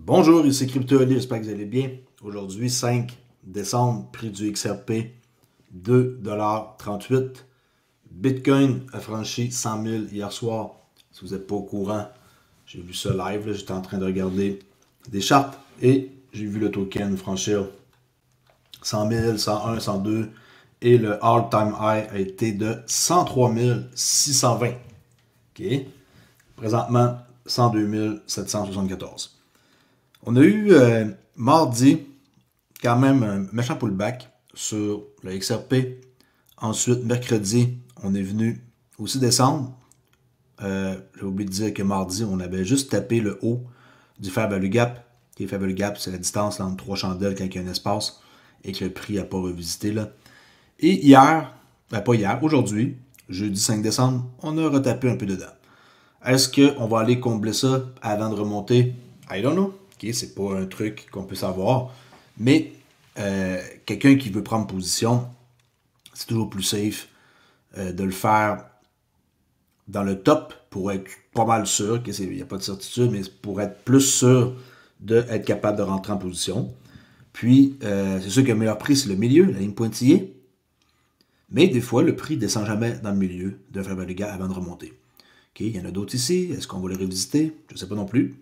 Bonjour, ici CryptoOli, j'espère que vous allez bien. Aujourd'hui, 5 décembre, prix du XRP, 2,38 $. Bitcoin a franchi 100 000 hier soir. Si vous n'êtes pas au courant, j'ai vu ça live, j'étais en train de regarder des charts et j'ai vu le token franchir 100 000, 101, 102 et le all-time high a été de 103 620. OK? Présentement, 102 774. On a eu mardi quand même un méchant pullback sur le XRP. Ensuite, mercredi, on est venu aussi descendre. J'ai oublié de dire que mardi, on avait juste tapé le haut du Fair Value Gap. Qui est Fair Value Gap, c'est la distance entre trois chandelles quand il y a un espace et que le prix n'a pas revisité. Là. Et hier, pas hier, aujourd'hui, jeudi 5 décembre, on a retapé un peu dedans. Est-ce qu'on va aller combler ça avant de remonter? I don't know. Okay, c'est pas un truc qu'on peut savoir. Mais quelqu'un qui veut prendre position, c'est toujours plus safe de le faire dans le top pour être pas mal sûr, il n'y a pas de certitude, mais pour être plus sûr d'être capable de rentrer en position. Puis, c'est sûr que le meilleur prix, c'est le milieu, la ligne pointillée. Mais des fois, le prix ne descend jamais dans le milieu d'un Fair Value Gap avant de remonter. Okay, il y en a d'autres ici. Est-ce qu'on va les revisiter? Je ne sais pas non plus.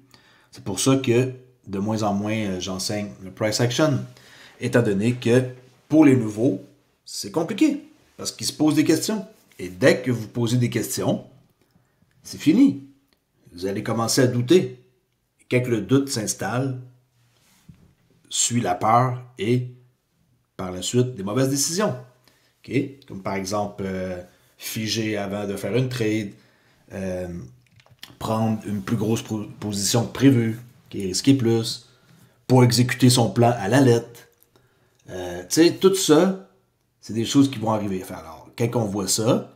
C'est pour ça que de moins en moins, j'enseigne le price action, étant donné que pour les nouveaux, c'est compliqué parce qu'ils se posent des questions. Et dès que vous posez des questions, c'est fini. Vous allez commencer à douter. Quand le doute s'installe, suit la peur et par la suite des mauvaises décisions. Okay? Comme par exemple, figer avant de faire une trade, prendre une plus grosse position que prévu, risquer plus, pour exécuter son plan à la lettre. Tu sais, tout ça, c'est des choses qui vont arriver. Enfin, alors, quand on voit ça,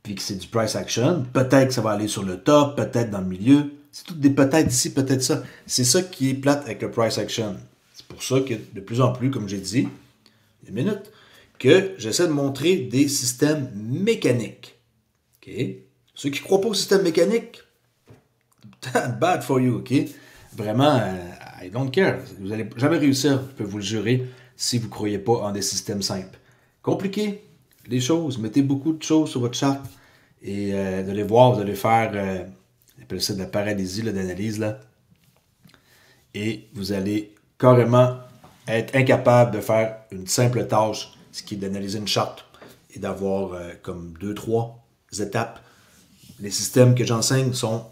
puis que c'est du price action, peut-être que ça va aller sur le top, peut-être dans le milieu. C'est tout des peut-être ici, peut-être ça. C'est ça qui est plate avec le price action. C'est pour ça que de plus en plus, comme j'ai dit, il y a une minute, que j'essaie de montrer des systèmes mécaniques. OK? Ceux qui ne croient pas au système mécanique, bad for you, OK? Vraiment, I don't care. Vous n'allez jamais réussir, je peux vous le jurer, si vous ne croyez pas en des systèmes simples. Compliqué, les choses. Mettez beaucoup de choses sur votre charte et de les voir, vous allez faire, on appelle ça de la paralysie d'analyse, là. Et vous allez carrément être incapable de faire une simple tâche, ce qui est d'analyser une charte et d'avoir comme 2-3 étapes. Les systèmes que j'enseigne sont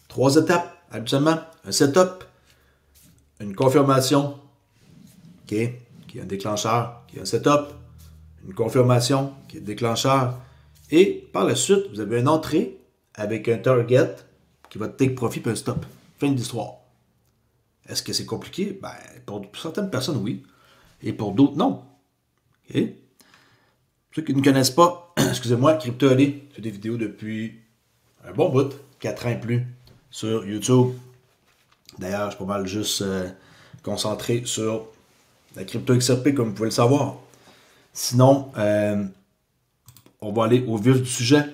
3 étapes, habituellement. Un setup, une confirmation, okay, qui est un déclencheur, qui est un setup, une confirmation, qui est un déclencheur, et par la suite, vous avez une entrée avec un target qui va take profit puis un stop. Fin de l'histoire. Est-ce que c'est compliqué? Ben, pour certaines personnes, oui. Et pour d'autres, non. Okay. Ceux qui ne connaissent pas, excusez-moi, CryptoOli fait des vidéos depuis un bon bout, 4 ans et plus, sur YouTube. D'ailleurs, je suis pas mal juste concentré sur la crypto XRP, comme vous pouvez le savoir. Sinon, on va aller au vif du sujet.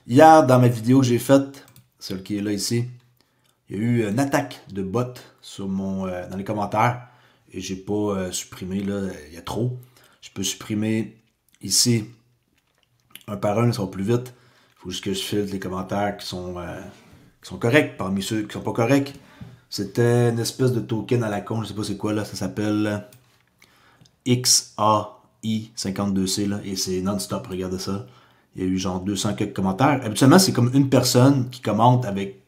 Hier, dans ma vidéo que j'ai faite, celle qui est là ici, il y a eu une attaque de bot sur dans les commentaires. Et j'ai pas supprimé, là, il y a trop. Je peux supprimer ici, un par un, ça va plus vite. Il faut juste que je filtre les commentaires qui sont corrects parmi ceux qui sont pas corrects. C'était une espèce de token à la con, je sais pas c'est quoi là, ça s'appelle XAI52C là, et c'est non-stop, regardez ça. Il y a eu genre 200 quelques commentaires. Habituellement, c'est comme une personne qui commente avec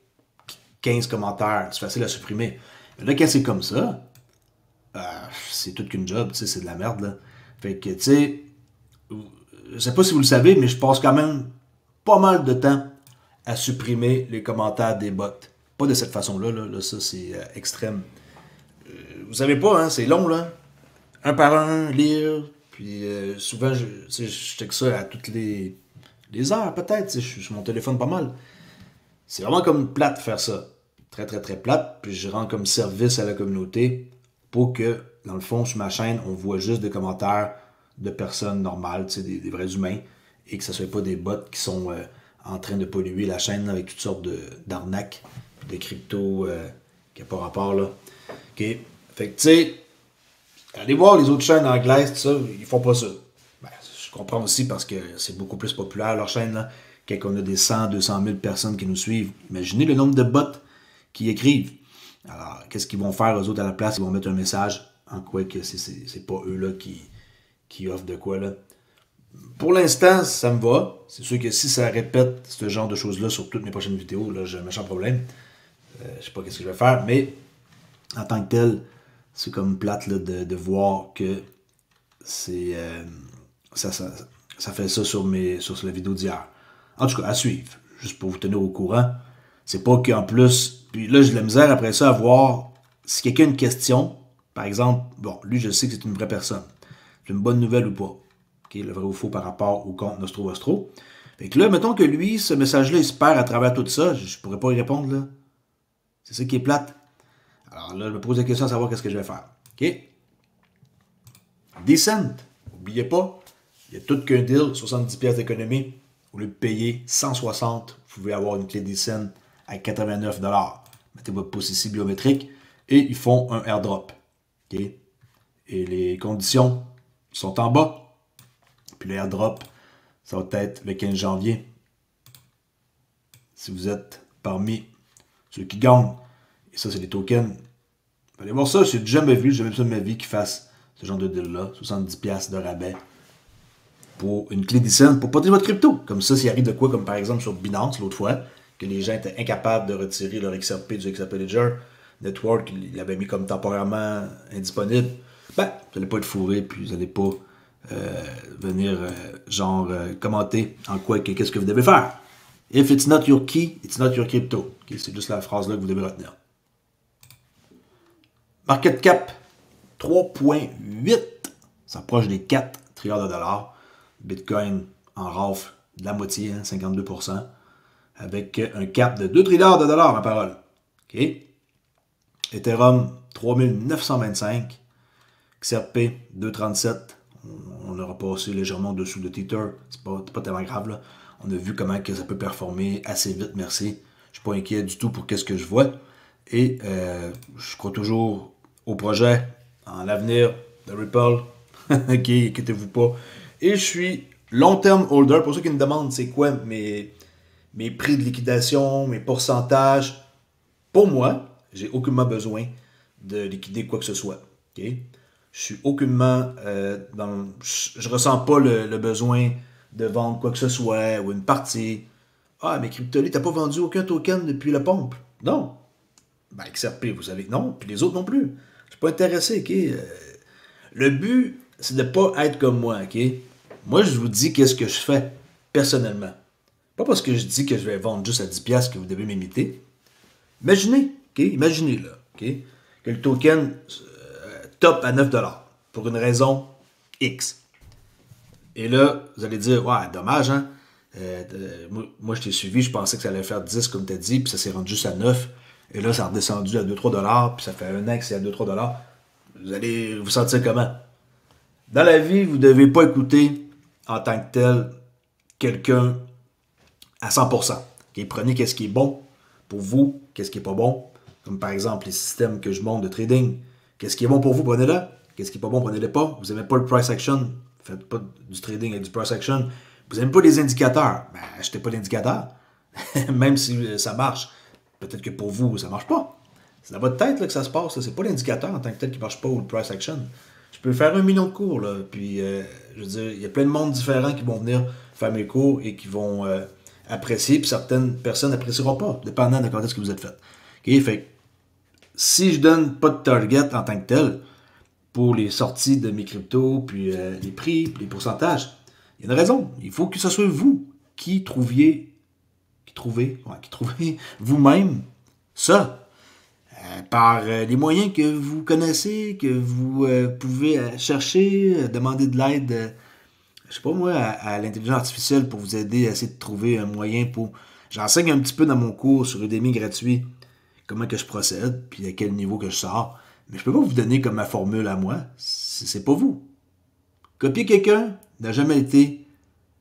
15 commentaires. C'est facile à supprimer. Mais là, quand c'est comme ça, c'est toute qu'une job, tu sais, c'est de la merde là. Fait que, tu sais, je sais pas si vous le savez, mais je passe quand même pas mal de temps à supprimer les commentaires des bots. Pas de cette façon-là, là ça c'est extrême. Vous savez pas, hein, c'est long, là. Un par un, lire, puis souvent, je check ça à toutes les heures, peut-être, je suis sur mon téléphone pas mal. C'est vraiment comme plate de faire ça. Très, très, très plate, puis je rends comme service à la communauté pour que, dans le fond, sur ma chaîne, on voit juste des commentaires de personnes normales, des vrais humains, et que ce ne soit pas des bots qui sont en train de polluer la chaîne avec toutes sortes d'arnaques, de crypto qui n'a pas rapport là. OK? Fait que, tu sais, allez voir les autres chaînes anglaises, tout ça, ils font pas ça. Ben, je comprends aussi parce que c'est beaucoup plus populaire, leur chaîne, là. Quand on a des 100, 200 000 personnes qui nous suivent, imaginez le nombre de bots qui écrivent. Alors, qu'est-ce qu'ils vont faire, eux autres, à la place? Ils vont mettre un message en quoi que c'est pas eux, là, qui offrent de quoi, là. Pour l'instant, ça me va. C'est sûr que si ça répète ce genre de choses-là sur toutes mes prochaines vidéos, là, j'ai un méchant problème. Je sais pas qu'est-ce que je vais faire, mais en tant que tel, c'est comme plate là, de voir que c'est ça fait ça sur la vidéo d'hier. En tout cas, à suivre, juste pour vous tenir au courant. C'est pas qu'en plus, puis là j'ai de la misère après ça à voir si quelqu'un a une question, par exemple, bon, lui je sais que c'est une vraie personne. C'est une bonne nouvelle ou pas. Okay, le vrai ou faux par rapport au compte Nostro. Fait que là, mettons que lui, ce message-là, il se perd à travers tout ça, je pourrais pas y répondre là. C'est ça qui est plate. Alors là, je me pose la question à savoir qu'est-ce que je vais faire. OK? Decent. N'oubliez pas, il y a tout qu'un deal, 70 pièces d'économie. Au lieu de payer 160, vous pouvez avoir une clé Decent à 89 $. Mettez votre pouce ici biométrique et ils font un airdrop. OK? Et les conditions sont en bas. Puis le airdrop, ça va être le 15 janvier. Si vous êtes parmi ceux qui gagnent, et ça c'est les tokens, allez voir ça, j'ai jamais vu ça de ma vie qu'ils fassent ce genre de deal-là, 70$ de rabais pour une clé Decent pour pas dire votre crypto. Comme ça, s'il arrive de quoi, comme par exemple sur Binance l'autre fois, que les gens étaient incapables de retirer leur XRP du XRP Ledger Network, ils l'avaient mis comme temporairement indisponible, ben, vous n'allez pas être fourré, puis vous n'allez pas venir commenter en quoi, qu'est-ce que vous devez faire. If it's not your key, it's not your crypto. Okay, c'est juste la phrase là que vous devez retenir. Market cap 3,8. Ça approche des 4 trilliards de dollars. Bitcoin en rafle de la moitié, 52%. Avec un cap de 2 trilliards de dollars en parole. OK? Ethereum 3925. XRP 237. On aura passé légèrement dessous de Tether. C'est pas tellement grave là. On a vu comment que ça peut performer assez vite, merci. Je suis pas inquiet du tout pour qu'est-ce que je vois. Et je crois toujours au projet, en l'avenir de Ripple. Ok, inquiétez-vous pas. Et je suis long-term holder. Pour ceux qui me demandent c'est quoi mes prix de liquidation, mes pourcentages. Pour moi, j'ai aucunement besoin de liquider quoi que ce soit. Ok? Je suis aucunement je ressens pas le besoin de vendre quoi que ce soit ou une partie. Ah, mais Cryptoly, t'as pas vendu aucun token depuis le pompe? Non. Ben, XRP, vous savez, non. Puis les autres non plus. Je suis pas intéressé, OK? Le but, c'est de pas être comme moi, OK? Moi, je vous dis qu'est-ce que je fais, personnellement. Pas parce que je dis que je vais vendre juste à 10$ que vous devez m'imiter. Imaginez, OK? Imaginez, là, OK? Que le token top à 9$ pour une raison X. Et là, vous allez dire, ouais, dommage, hein? Moi, je t'ai suivi, je pensais que ça allait faire 10 comme tu as dit, puis ça s'est rendu juste à 9. Et là, ça a redescendu à 2-3$, puis ça fait un an que c'est à 2-3$. Vous allez vous sentir comment? Dans la vie, vous ne devez pas écouter en tant que tel quelqu'un à 100%. Okay? Prenez qu'est-ce qui est bon pour vous, qu'est-ce qui n'est pas bon. Comme par exemple les systèmes que je montre de trading. Qu'est-ce qui est bon pour vous, prenez-le. Qu'est-ce qui n'est pas bon, prenez-le pas. Vous n'aimez pas le price action, faites pas du trading avec du price action. Vous n'aimez pas les indicateurs, ben, achetez pas d'indicateurs. Même si ça marche. Peut-être que pour vous, ça ne marche pas. C'est dans votre tête là, que ça se passe. C'est pas l'indicateur en tant que tel qui ne marche pas ou le price action. Je peux faire 1 million de cours. Là, puis, je veux dire, il y a plein de monde différents qui vont venir faire mes cours et qui vont apprécier. Puis certaines personnes n'apprécieront pas, dépendant de quand est-ce que vous êtes fait. Okay? Fait si je donne pas de target en tant que tel pour les sorties de mes cryptos, puis les prix, puis les pourcentages, il y a une raison. Il faut que ce soit vous qui trouviez vous-même ça. Par les moyens que vous connaissez, que vous pouvez chercher, demander de l'aide, je sais pas moi, à l'intelligence artificielle pour vous aider à essayer de trouver un moyen pour... J'enseigne un petit peu dans mon cours sur Udemy gratuit comment que je procède, puis à quel niveau que je sors. Mais je peux pas vous donner comme ma formule à moi. C'est pas vous. Copier quelqu'un n'a jamais été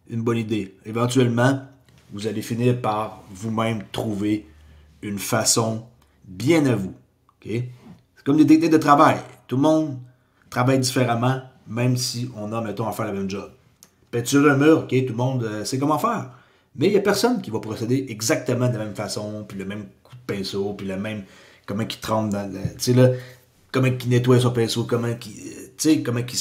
une bonne idée. Éventuellement, vous allez finir par vous-même trouver une façon bien à vous. Okay? C'est comme des techniques de travail. Tout le monde travaille différemment, même si on a, mettons, à faire la même job. Peinturer un mur, OK, tout le monde sait comment faire. Mais il n'y a personne qui va procéder exactement de la même façon, puis le même coup de pinceau, puis le même... Comment il trempe dans le... Tu sais, là, comment il nettoie son pinceau, comment il... Tu sais, comment qui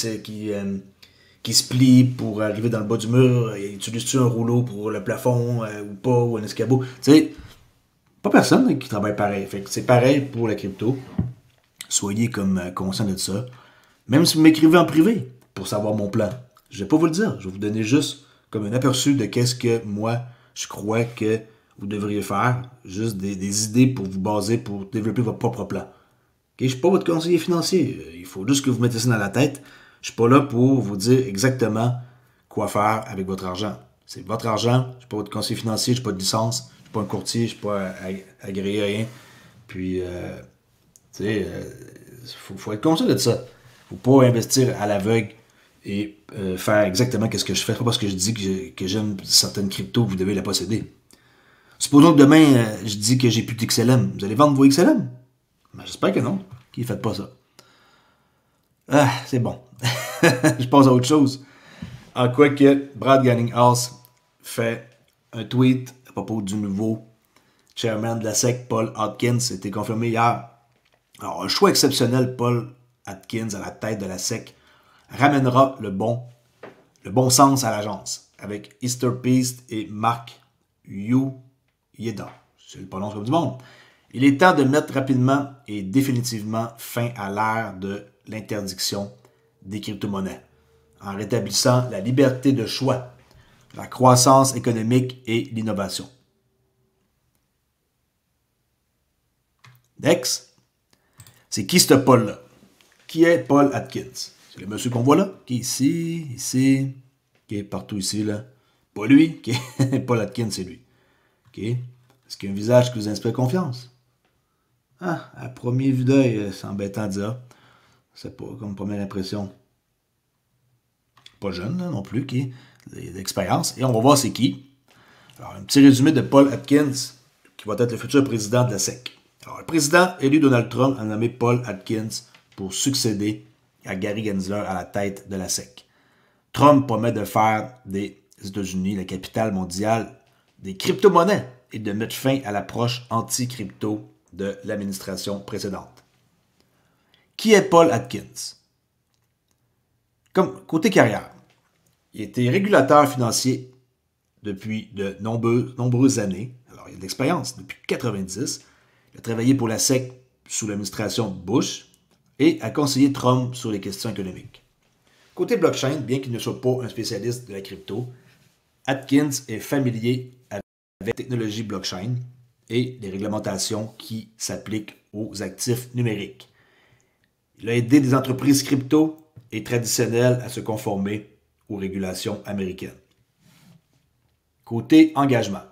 se plie pour arriver dans le bas du mur, utilise-tu un rouleau pour le plafond ou pas, ou un escabeau. Tu sais, pas personne qui travaille pareil. Fait que c'est pareil pour la crypto. Soyez comme conscient de ça. Même si vous m'écrivez en privé pour savoir mon plan. Je vais pas vous le dire. Je vais vous donner juste comme un aperçu de qu'est-ce que moi, je crois que vous devriez faire. Juste des idées pour vous baser, pour développer votre propre plan. Okay? Je ne suis pas votre conseiller financier. Il faut juste que vous mettez ça dans la tête. Je ne suis pas là pour vous dire exactement quoi faire avec votre argent. C'est votre argent. Je ne suis pas votre conseiller financier. Je n'ai pas de licence. Je ne suis pas un courtier. Je ne suis pas agréé à rien. Puis, tu sais, faut être conscient de ça. Il ne faut pas investir à l'aveugle et faire exactement ce que je fais. C'est pas parce que je dis que j'aime certaines cryptos que vous devez la posséder. Supposons que demain, je dis que j'ai plus d'XLM. Vous allez vendre vos XLM? Ben, j'espère que non. Qui ne fait pas ça? Ah, c'est bon. Je passe à autre chose. En quoi que Brad Garlinghouse fait un tweet à propos du nouveau chairman de la SEC, Paul Atkins, a été confirmé hier. Alors, un choix exceptionnel, Paul Atkins, à la tête de la SEC, ramènera le bon sens à l'agence, avec Easter Peast et Mark Yeda. Je le prononce comme du monde. Il est temps de mettre rapidement et définitivement fin à l'ère de l'interdiction des crypto-monnaies, en rétablissant la liberté de choix, la croissance économique et l'innovation. Next, c'est qui ce Paul-là? Qui est Paul Atkins? C'est le monsieur qu'on voit là, qui est ici, qui est partout ici, là. Pas lui, qui est Paul Atkins, c'est lui. OK? Est-ce qu'il y a un visage qui vous inspire confiance? Ah, à premier vue d'œil, c'est embêtant de dire. C'est pas comme première impression. Pas jeune là, non plus, qui a d'expérience. Et on va voir c'est qui. Alors, un petit résumé de Paul Atkins, qui va être le futur président de la SEC. Alors, le président élu Donald Trump a nommé Paul Atkins pour succéder à Gary Gensler à la tête de la SEC. Trump promet de faire des États-Unis la capitale mondiale des crypto-monnaies et de mettre fin à l'approche anti-crypto de l'administration précédente. Qui est Paul Atkins? Comme côté carrière, il a été régulateur financier depuis de nombreuses années. Alors, il a de l'expérience depuis 1990. Il a travaillé pour la SEC sous l'administration Bush et a conseillé Trump sur les questions économiques. Côté blockchain, bien qu'il ne soit pas un spécialiste de la crypto, Atkins est familier avec la technologie blockchain et les réglementations qui s'appliquent aux actifs numériques. Il a aidé des entreprises crypto et traditionnelles à se conformer aux régulations américaines. Côté engagement,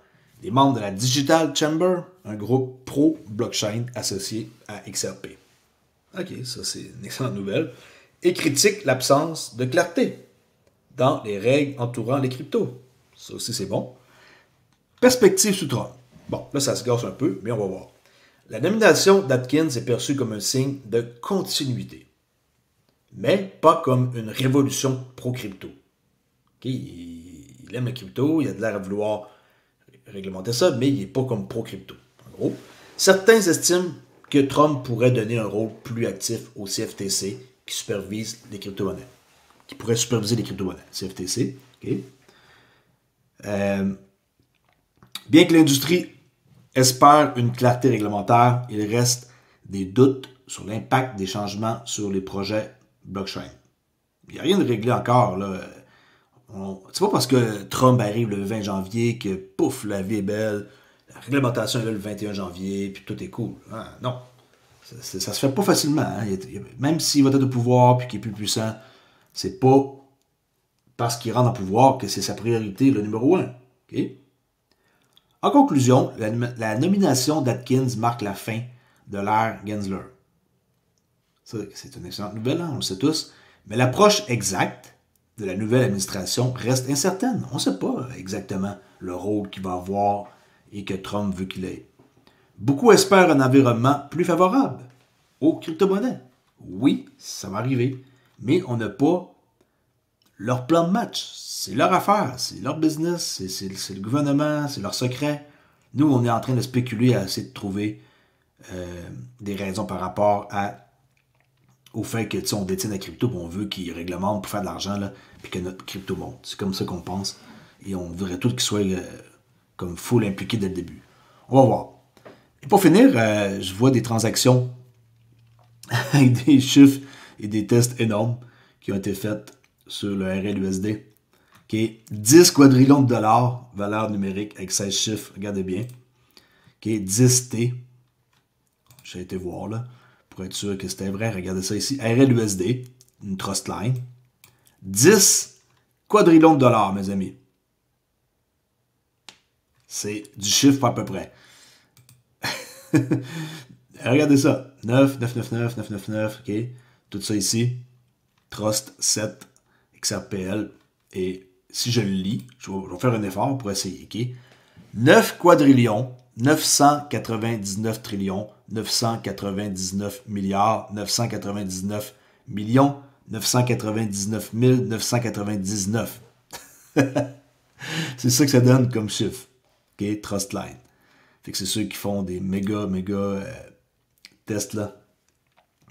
les membres de la Digital Chamber, un groupe pro-blockchain associé à XRP. OK, ça c'est une excellente nouvelle. Et critique l'absence de clarté dans les règles entourant les cryptos. Ça aussi c'est bon. Perspective sous Trump. Bon, là ça se gâche un peu, mais on va voir. La nomination d'Atkins est perçue comme un signe de continuité, mais pas comme une révolution pro-crypto. Okay, il aime la crypto, il a de l'air à vouloir réglementer ça, mais il n'est pas comme pro-crypto. En gros, certains estiment que Trump pourrait donner un rôle plus actif au CFTC qui supervise les crypto-monnaies. Qui pourrait superviser les crypto-monnaies. CFTC, OK. Bien que l'industrie espère une clarté réglementaire, il reste des doutes sur l'impact des changements sur les projets blockchain. Il n'y a rien de réglé encore, là. C'est pas parce que Trump arrive le 20 janvier que, pouf, la vie est belle, la réglementation est là le 21 janvier, puis tout est cool. Ah, non. Ça se fait pas facilement. Hein. Même s'il va être au pouvoir puis qu'il est plus puissant, c'est pas parce qu'il rentre en pouvoir que c'est sa priorité, le numéro 1. Okay? En conclusion, la nomination d'Atkins marque la fin de l'ère Gensler. Ça, c'est une excellente nouvelle, hein, on le sait tous. Mais l'approche exacte de la nouvelle administration reste incertaine. On ne sait pas exactement le rôle qu'il va avoir et que Trump veut qu'il ait. Beaucoup espèrent un environnement plus favorable aux crypto-monnaies. Oui, ça va arriver, mais on n'a pas leur plan de match. C'est leur affaire, c'est leur business, c'est le gouvernement, c'est leur secret. Nous, on est en train de spéculer à essayer de trouver des raisons par rapport au fait que on détient la crypto et on veut qu'ils réglementent pour faire de l'argent puis que notre crypto monte. C'est comme ça qu'on pense. Et on voudrait tout qu'ils soient comme full impliqués dès le début. On va voir. Et pour finir, je vois des transactions avec des chiffres et des tests énormes qui ont été faits sur le RLUSD. Okay. 10 quadrillions de dollars, valeur numérique avec 16 chiffres, regardez bien. Okay. 10 T. J'ai été voir là, pour être sûr que c'était vrai. Regardez ça ici. RLUSD, une trust line. 10 quadrillions de dollars, mes amis. C'est du chiffre à peu près. Regardez ça. 9, 999, 999, ok. Tout ça ici. Trust 7, XRPL. Et si je le lis, je vais faire un effort pour essayer, ok. 9 quadrillions, 999 trillions, 999 milliards, 999 millions, 999 999. C'est ça que ça donne comme chiffre. Ok, Trust Line. Fait que c'est ceux qui font des méga tests là.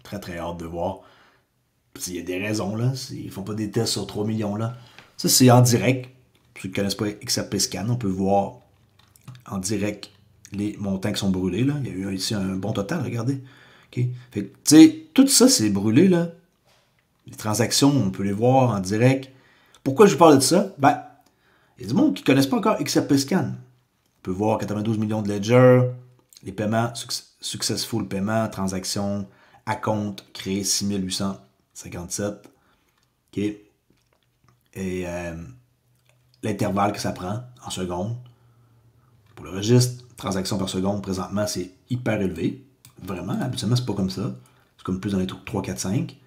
Très très hâte de voir. Il y a des raisons là. Ils font pas des tests sur 3 millions là. Ça c'est en direct. Pour ceux qui ne connaissent pas XRP Scan, on peut voir en direct les montants qui sont brûlés là. Il y a eu ici un bon total, regardez. Okay. Fait que, tu sais, tout ça c'est brûlé là. Les transactions, on peut les voir en direct. Pourquoi je vous parle de ça? Ben, il y a du monde qui ne connaissent pas encore XRP Scan. On peut voir 92 millions de ledger, les paiements, successful paiement, transactions, à compte, créé 6857. OK. Et l'intervalle que ça prend en secondes. Pour le registre, transactions par seconde, présentement, c'est hyper élevé. Vraiment, habituellement, c'est pas comme ça. C'est comme plus dans les 3, 4, 5.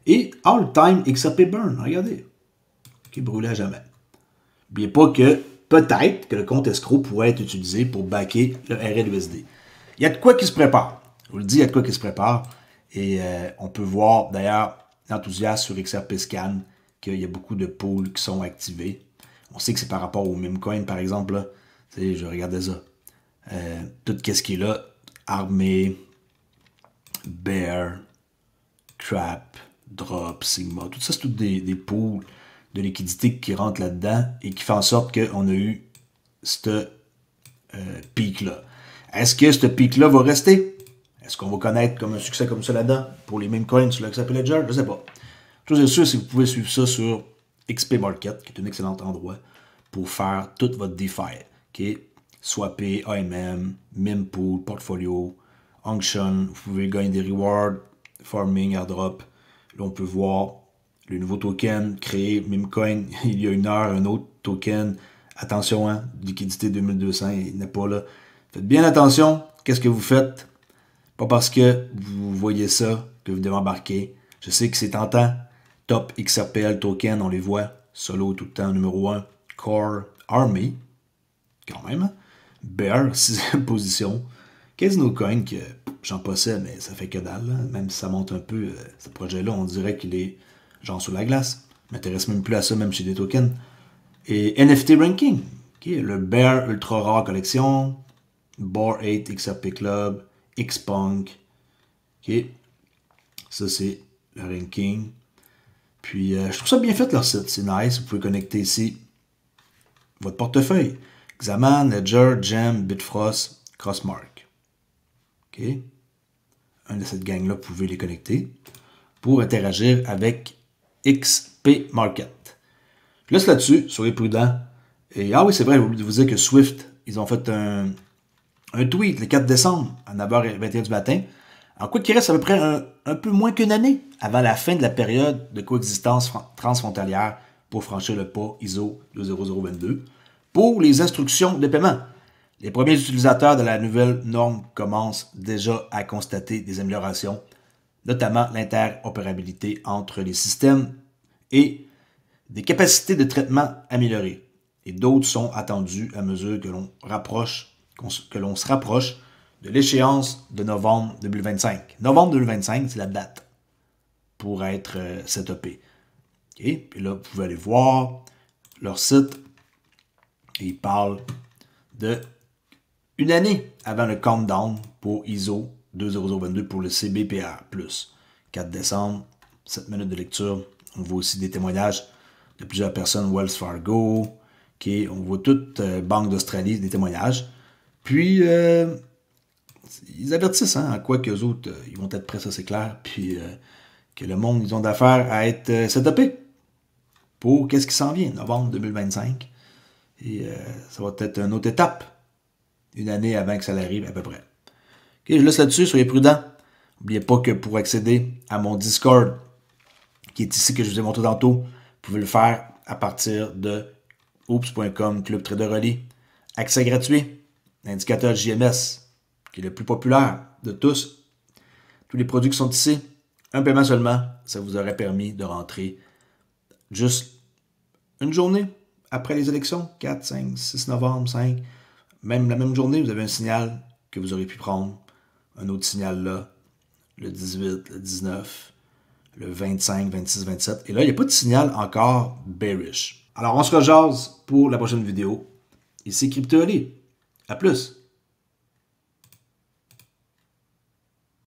Et all-time XRP burn, regardez. OK, brûlé à jamais. N'oubliez pas que peut-être que le compte escroc pourrait être utilisé pour backer le RLUSD. Il y a de quoi qui se prépare. Je vous le dis, il y a de quoi qui se prépare. Et on peut voir d'ailleurs l'enthousiasme sur XRP Scan qu'il y a beaucoup de pools qui sont activés. On sait que c'est par rapport au Memecoin, par exemple. Là. Je regardais ça. Tout ce qui est là, Armée, Bear, Trap, Drop, Sigma, tout ça, c'est tout des pools de liquidité qui rentrent là-dedans et qui fait en sorte qu'on a eu ce pic-là. Est-ce que ce pic-là va rester? Est-ce qu'on va connaître comme un succès comme ça là-dedans pour les mêmes coins sur le XRP Ledger? Je ne sais pas. Chose est sûre, c'est que vous pouvez suivre ça sur XP Market, qui est un excellent endroit pour faire toute votre DeFi. Okay? Swapper, AMM, Mempool, Portfolio, Auction, vous pouvez gagner des rewards, farming, airdrop. Là, on peut voir le nouveau token créé, Memecoin, il y a une heure, un autre token. Attention, hein, liquidité 2200, il n'est pas là. Faites bien attention, qu'est-ce que vous faites? Pas parce que vous voyez ça que vous devez embarquer. Je sais que c'est tentant. Top XRPL token, on les voit. Solo tout le temps, numéro 1. Core Army, quand même. Hein? Bear, 6e position. Casino Coin, que j'en possède, mais ça fait que dalle. Là. Même si ça monte un peu, ce projet-là, on dirait qu'il est genre sous la glace. Je m'intéresse même plus à ça, même chez des tokens. Et NFT Ranking, okay, le Bear Ultra Rare Collection, Bar 8 XRP Club, Xpunk. Okay. Ça, c'est le ranking. Puis, je trouve ça bien fait, leur site. C'est nice. Vous pouvez connecter ici votre portefeuille. Xaman, Ledger, Gem, Bitfrost, Crossmark. OK. Un de cette gang-là, vous pouvez les connecter pour interagir avec XP Market. Je laisse là-dessus, soyez prudents. Et, ah oui, c'est vrai, j'ai oublié de vous dire que Swift, ils ont fait un tweet le 4 décembre à 9h21 du matin. Alors, quoi qu'il reste à peu près un peu moins qu'une année avant la fin de la période de coexistence transfrontalière pour franchir le pas ISO 20022 pour les instructions de paiement. Les premiers utilisateurs de la nouvelle norme commencent déjà à constater des améliorations, notamment l'interopérabilité entre les systèmes et des capacités de traitement améliorées. Et d'autres sont attendus à mesure que l'on se rapproche de l'échéance de novembre 2025. Novembre 2025, c'est la date pour être setupé. Okay? Puis là, vous pouvez aller voir leur site. Et ils parlent de une année avant le countdown pour ISO 20022 pour le CBPR+. 4 décembre, 7 minutes de lecture. On voit aussi des témoignages de plusieurs personnes, Wells Fargo, on voit toute Banque d'Australie, des témoignages. Puis, ils avertissent en quoi qu'eux autres, ils vont être prêts, ça c'est clair. Puis, que le monde, ils ont d'affaires à être setupé pour qu'est-ce qui s'en vient, novembre 2025. Et ça va être une autre étape, une année avant que ça arrive à peu près. Okay, je laisse là-dessus, soyez prudents. N'oubliez pas que pour accéder à mon Discord, qui est ici que je vous ai montré tantôt, vous pouvez le faire à partir de oops.com, Club Trader Relais. Accès gratuit, l'indicateur JMS, qui est le plus populaire de tous. Tous les produits qui sont ici, un paiement seulement, ça vous aurait permis de rentrer juste une journée après les élections, 4, 5, 6 novembre, 5. Même la même journée, vous avez un signal que vous aurez pu prendre. Un autre signal là, le 18, le 19, le 25, 26, 27. Et là, il n'y a pas de signal encore bearish. Alors, on se rejase pour la prochaine vidéo. Ici Crypto Relais. À plus!